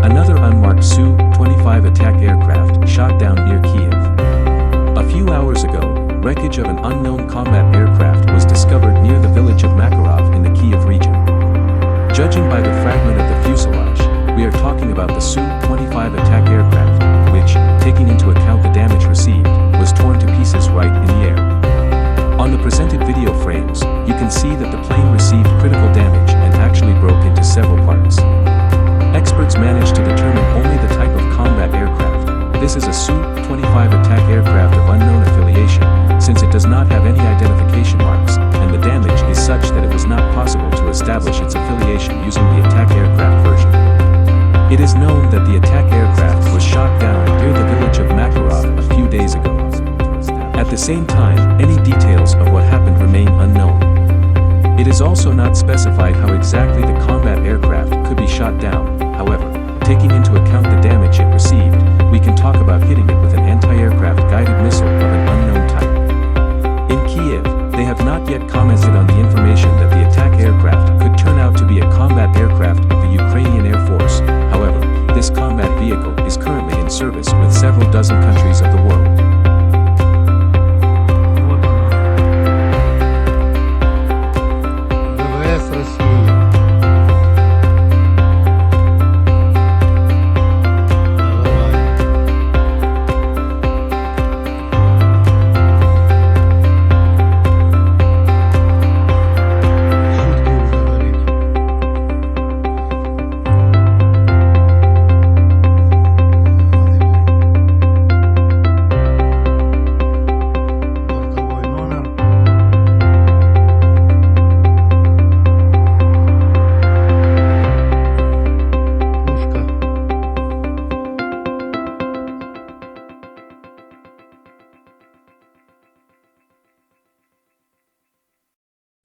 Another unmarked Su-25 attack aircraft shot down near Kiev. A few hours ago, wreckage of an unknown combat aircraft was discovered near the village of Makarov in the Kiev region. Judging by the fragment of the fuselage, we are talking about the Su-25 attack aircraft, which, taking into account the damage received, was torn to pieces right in the air. On the presented video frames, you can see that the plane received critical damage and actually broke into several parts. Experts managed to determine only the type of combat aircraft. This is a Su-25 attack aircraft of unknown affiliation, since it does not have any identification marks, and the damage is such that it was not possible to establish its affiliation using the attack aircraft version. It is known that the attack aircraft was shot down near the village of Makarov a few days ago. At the same time, any details of what happened remain unknown. It is also not specified how exactly the combat aircraft could be shot down. However, taking into account the damage it received, we can talk about hitting it with an anti-aircraft guided missile of an unknown type. In Kiev, they have not yet commented on the information that the attack aircraft could turn out to be a combat aircraft of the Ukrainian Air Force. However, this combat vehicle is currently in service with several dozen countries of the world. ВВС Росії.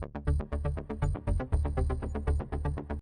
Сутки уже горит.